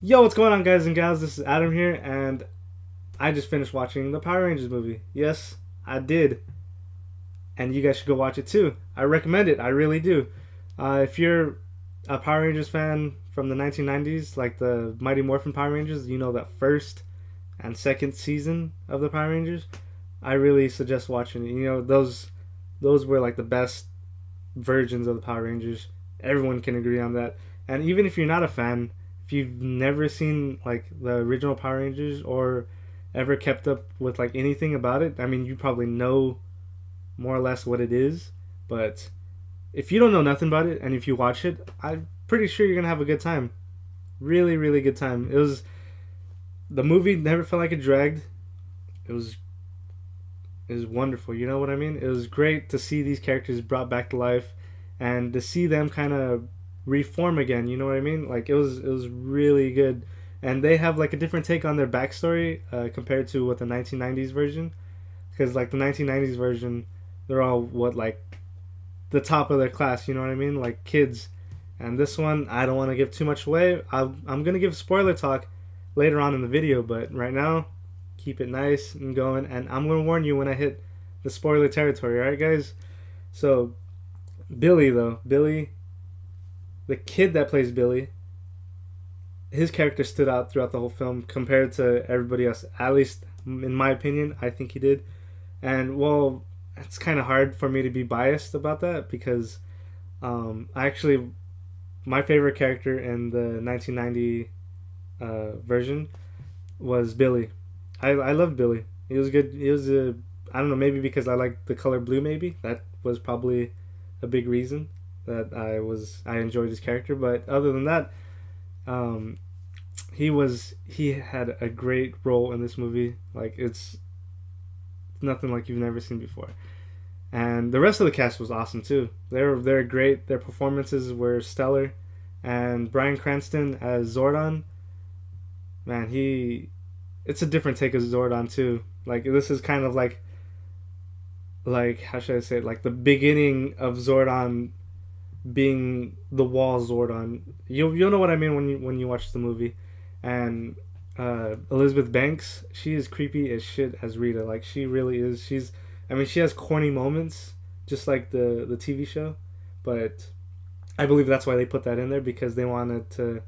Yo, what's going on, guys and gals? This is Adam here, and I just finished watching the Power Rangers movie. Yes, I did, and you guys should go watch it too. I recommend it. I really do. If you're a Power Rangers fan from the 1990s, like the Mighty Morphin Power Rangers, you know that first and second season of the Power Rangers. I really suggest watching it. Those were like the best versions of the Power Rangers. Everyone can agree on that. And even if you're not a fan, if you've never seen like the original Power Rangers or ever kept up with like anything about it, I mean, you probably know more or less what it is. But if you don't know nothing about it and if you watch it, I'm pretty sure you're gonna have a good time. Really, really good time. It was the movie never felt like it dragged. It was is wonderful. You know what I mean? It was great to see these characters brought back to life, and to see them kind of reform again. You know what I mean? Like it was really good, and they have like a different take on their backstory compared to what the 1990s version. Because like the 1990s version, they're all what like the top of their class. You know what I mean? Like kids. And this one, I don't want to give too much away. I'm gonna give spoiler talk later on in the video, but right now keep it nice and going. And I'm gonna warn you when I hit the spoiler territory. All right, guys. So Billy, the kid that plays Billy, his character stood out throughout the whole film compared to everybody else. At least in my opinion, I think he did. And well, it's kind of hard for me to be biased about that because I actually my favorite character in the 1990 version was Billy. I love Billy. He was good. He was a I don't know, maybe because I like the color blue. Maybe that was probably a big reason that I enjoyed his character. But other than that, um, he had a great role in this movie. Like it's nothing like you've never seen before. And the rest of the cast was awesome too. They're great. Their performances were stellar. And Bryan Cranston as Zordon, man, he it's a different take of Zordon too. Like this is kind of like how should I say it? Like the beginning of Zordon being the wall Zordon. You'll know what I mean when you watch the movie. And Elizabeth Banks, she is creepy as shit as Rita. Like she really is. I mean, she has corny moments, just like the TV show, but I believe that's why they put that in there because they wanted to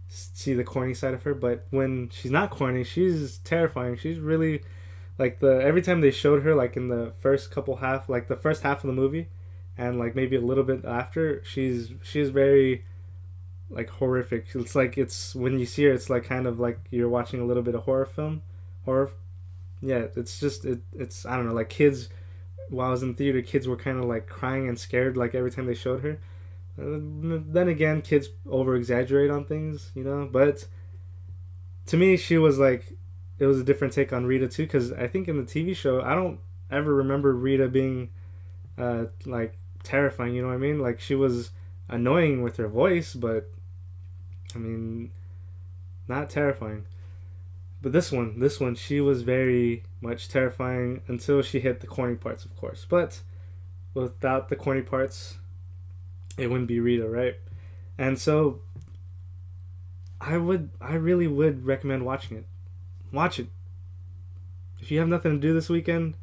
see the corny side of her. But when she's not corny, she's terrifying. She's really like the every time they showed her like in the first couple half, like the first half of the movie, and like maybe a little bit after, she's very like horrific. It's like it's when you see her, it's like kind of like you're watching a little bit of horror film, horror. Yeah, it's just it's I don't know, like kids. While I was in theater, kids were kind of like crying and scared like every time they showed her. Then again, kids over exaggerate on things, you know. But to me, she was like it was a different take on Rita too, because I think in the TV show, I don't ever remember Rita being like terrifying. You know what I mean? Like she was annoying with her voice, but I mean, not terrifying. But this one, she was very much terrifying until she hit the corny parts, of course. But without the corny parts, it wouldn't be Rita, right? And so I really would recommend watching it. Watch it. If you have nothing to do this weekend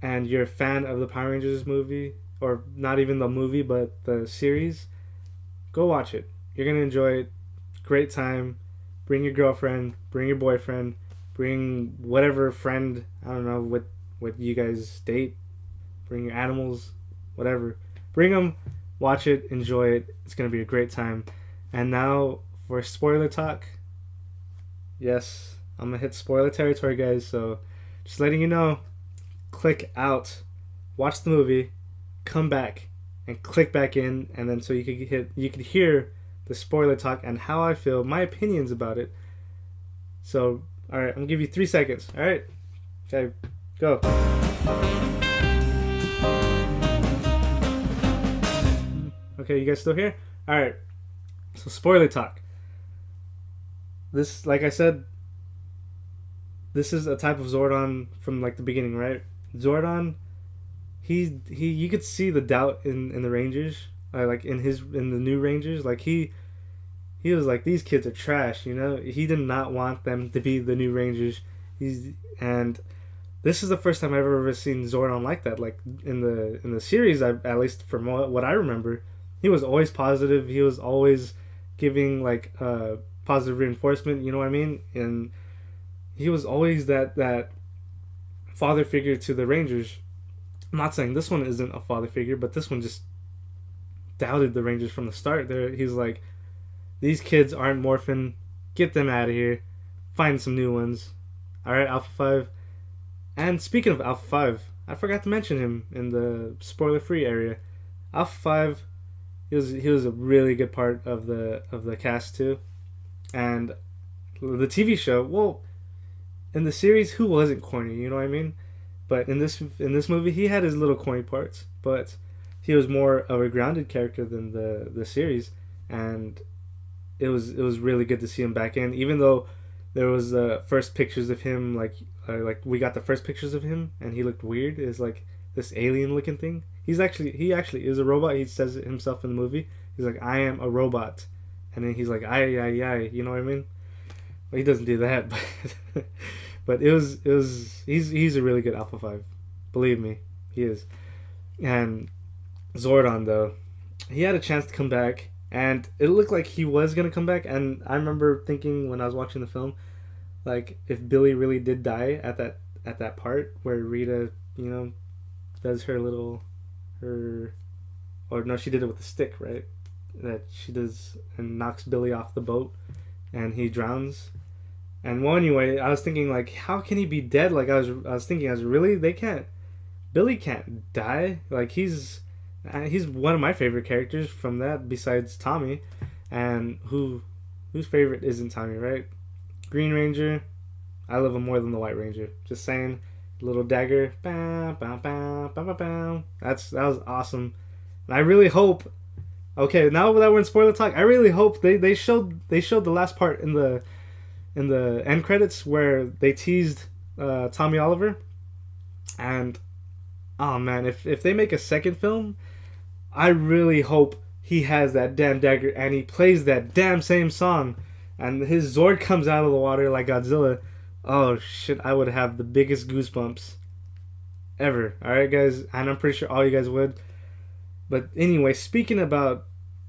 and you're a fan of the Power Rangers movie, or not even the movie, but the series, go watch it. You're gonna enjoy it. Great time. Bring your girlfriend, bring your boyfriend, bring whatever friend, I don't know what you guys date, bring your animals, whatever. Bring them, watch it, enjoy it. It's going to be a great time. And now for spoiler talk. Yes, I'm going to hit spoiler territory, guys, so just letting you know, click out, watch the movie, come back and click back in, and then so you could hear the spoiler talk and how I feel, my opinions about it. So, all right, I'm gonna give you 3 seconds. All right, okay, go. Okay, you guys still here? All right. So, spoiler talk. This, like I said, this is a type of Zordon from like the beginning, right? Zordon, he, you could see the doubt in the Rangers, like in the new Rangers, like he was like, these kids are trash. You know, he did not want them to be the new Rangers. He's and this is the first time I've ever seen Zordon like that. Like in the series, at least from what I remember, he was always positive. He was always giving like positive reinforcement. You know what I mean? And he was always that father figure to the Rangers. I'm not saying this one isn't a father figure, but this one just doubted the Rangers from the start. There, he's like, these kids aren't morphing. Get them out of here. Find some new ones. All right, Alpha 5. And speaking of Alpha 5, I forgot to mention him in the spoiler-free area. Alpha 5, he was a really good part of the cast too. And the TV show, well, in the series, who wasn't corny, you know what I mean? But in this movie, he had his little corny parts, but he was more of a grounded character than the series, and it was really good to see him back in, even though there was first pictures of him like we got the first pictures of him and he looked weird. Is like this alien looking thing. He actually is a robot. He says it himself in the movie. He's like, I am a robot, and then he's like, I, you know what I mean? Well, he doesn't do that, but but it was he's a really good Alpha 5. Believe me, he is. And Zordon though, he had a chance to come back, and it looked like he was gonna come back. And I remember thinking when I was watching the film, like if Billy really did die at that part where Rita, you know, does her or no, she did it with the stick, right? That she does and knocks Billy off the boat, and he drowns. And well, anyway, I was thinking like, how can he be dead? Like I was thinking, really, Billy can't die. Like he's one of my favorite characters from that, besides Tommy. And whose favorite isn't Tommy, right? Green Ranger, I love him more than the White Ranger. Just saying. Little dagger, bow, bow, bow, bow, bow, bow. That was awesome. And I really hope. Okay, now that we're in spoiler talk, I really hope they showed the last part in the end credits where they teased Tommy Oliver. And oh man, if they make a second film, I really hope he has that damn dagger and he plays that damn same song and his Zord comes out of the water like Godzilla. Oh shit, I would have the biggest goosebumps ever. Alright guys, and I'm pretty sure all you guys would. But anyway, speaking about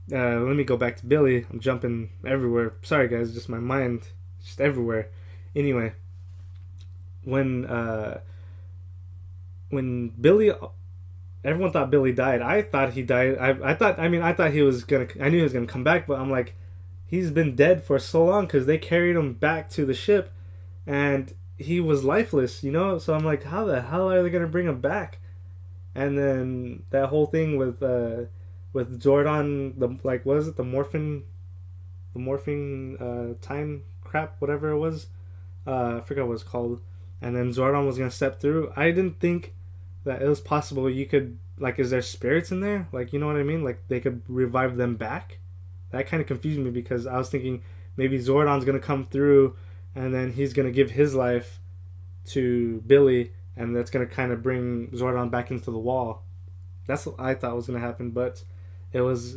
let me go back to Billy. I'm jumping everywhere. Sorry guys, just my mind just everywhere. Anyway, when Billy, everyone thought Billy died. I thought he died. I thought he was gonna. I knew he was gonna come back, but I'm like, he's been dead for so long because they carried him back to the ship, and he was lifeless, you know. So I'm like, how the hell are they gonna bring him back? And then that whole thing with Zordon, the like, what is it, the morphing time crap, whatever it was. I forgot what it's called. And then Zordon was gonna step through. I didn't think that it was possible you could, like, is there spirits in there? Like, you know what I mean? Like, they could revive them back? That kind of confused me because I was thinking maybe Zordon's gonna come through and then he's gonna give his life to Billy and that's gonna kind of bring Zordon back into the wall. That's what I thought was gonna happen, but it was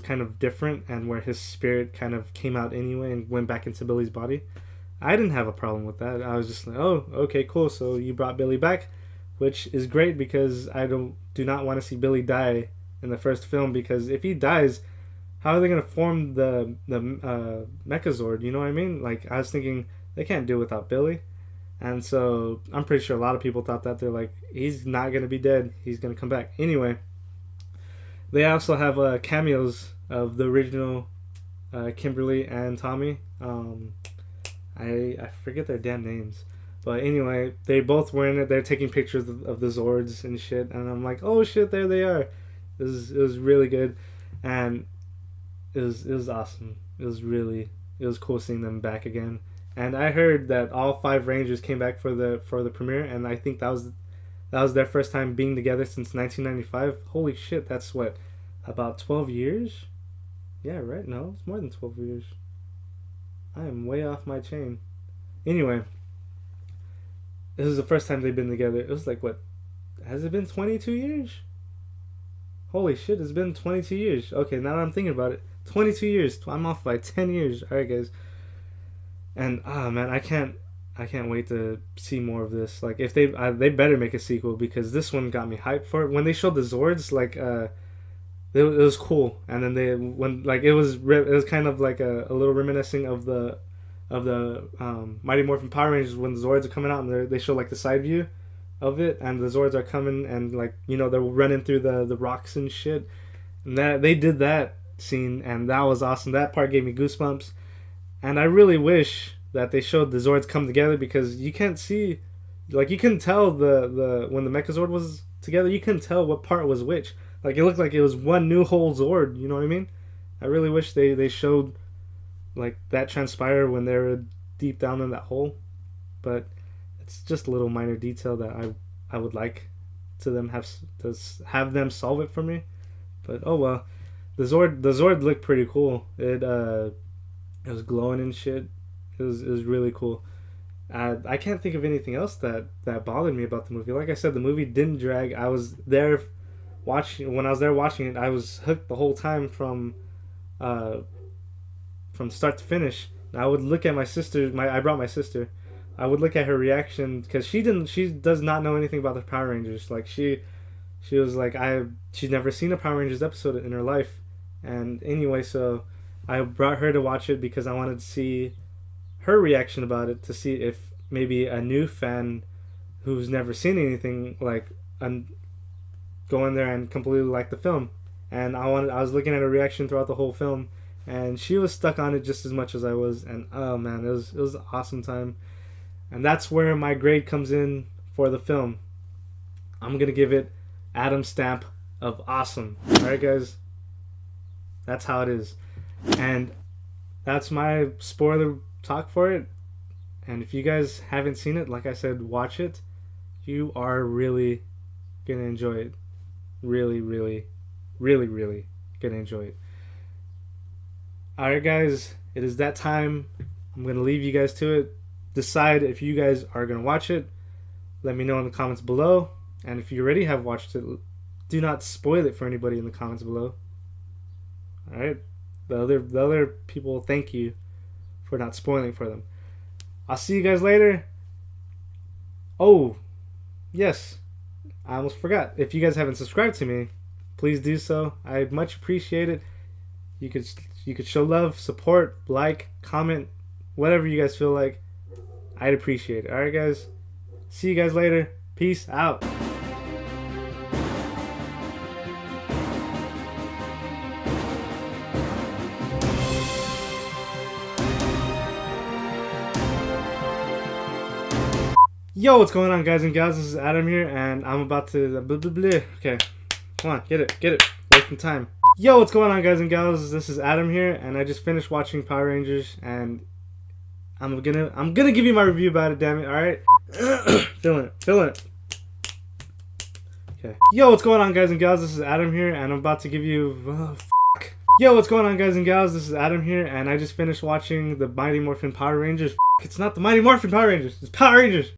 kind of different, and where his spirit kind of came out anyway and went back into Billy's body. I didn't have a problem with that. I was just like, oh, okay, cool. So you brought Billy back, which is great because I do not want to see Billy die in the first film, because if he dies, how are they going to form the Mechazord? You know what I mean? Like, I was thinking they can't do it without Billy. And so I'm pretty sure a lot of people thought that. They're like, he's not going to be dead. He's going to come back. Anyway, they also have cameos of the original Kimberly and Tommy. I forget their damn names. But anyway, they both were in it. They're taking pictures of the Zords and shit. And I'm like, oh shit, there they are. It was really good. And it was awesome. It was cool seeing them back again. And I heard that all 5 Rangers came back for the premiere, and I think that was their first time being together since 1995. Holy shit, that's what, about 12 years? Yeah, right? No, it's more than 12 years. I am way off my chain. Anyway, this is the first time they've been together. It was like, what, has it been 22 years? Holy shit, it's been 22 years. Okay, now that I'm thinking about it, 22 years. I'm off by 10 years. All right, guys. And man, I can't wait to see more of this. Like, if they better make a sequel, because this one got me hyped for it. When they showed the Zords, like it was cool. And then it was kind of like a little reminiscing of the Mighty Morphin Power Rangers when the Zords are coming out, and they show like the side view of it, and the Zords are coming, and like, you know, they're running through the rocks and shit. And that they did that scene, and that was awesome. That part gave me goosebumps. And I really wish that they showed the Zords come together, because you can't see, like, you couldn't tell the when the Megazord was together, you couldn't tell what part was which. Like, it looked like it was one new whole Zord, you know what I mean? I really wish they showed like that transpire when they were deep down in that hole. But it's just a little minor detail that I would like to have them solve it for me. But oh well. The Zord looked pretty cool. It was glowing and shit. It was really cool. I can't think of anything else that bothered me about the movie. Like I said, the movie didn't drag. I was there watching. When I was there watching it, I was hooked the whole time from start to finish. I would look at my sister. I brought my sister. I would look at her reaction, because she does not know anything about the Power Rangers. Like, she was like, she's never seen a Power Rangers episode in her life. And anyway, so I brought her to watch it because I wanted to see her reaction about it, to see if maybe a new fan who's never seen anything, like, go in there and completely like the film. And I was looking at her reaction throughout the whole film, and she was stuck on it just as much as I was. And oh man, it was an awesome time. And that's where my grade comes in for the film. I'm gonna give it Adam's stamp of awesome. Alright, guys, that's how it is. And that's my spoiler talk for it. And if you guys haven't seen it, like I said, watch it. You are really gonna enjoy it. Really, really, really, really gonna enjoy it. Alright, guys, it is that time. I'm gonna leave you guys to it. Decide if you guys are gonna watch it. Let me know in the comments below. And if you already have watched it, do not spoil it for anybody in the comments below. Alright? The other people, thank you for not spoiling for them. I'll see you guys later. Oh, yes, I almost forgot. If you guys haven't subscribed to me, please do so. I'd much appreciate it. You could show love, support, like, comment, whatever you guys feel like. I'd appreciate it. Alright, guys. See you guys later. Peace out. Yo, what's going on, guys and gals? This is Adam here, and I'm about to Okay, come on, get it. Wasting time. Yo, what's going on, guys and gals? This is Adam here, and I just finished watching Power Rangers, and I'm gonna give you my review about it. Damn it! All right, feeling it. Okay. Yo, what's going on, guys and gals? This is Adam here, and I'm about to give you. Yo, what's going on, guys and gals? This is Adam here, and I just finished watching the Mighty Morphin Power Rangers. It's not the Mighty Morphin Power Rangers. It's Power Rangers.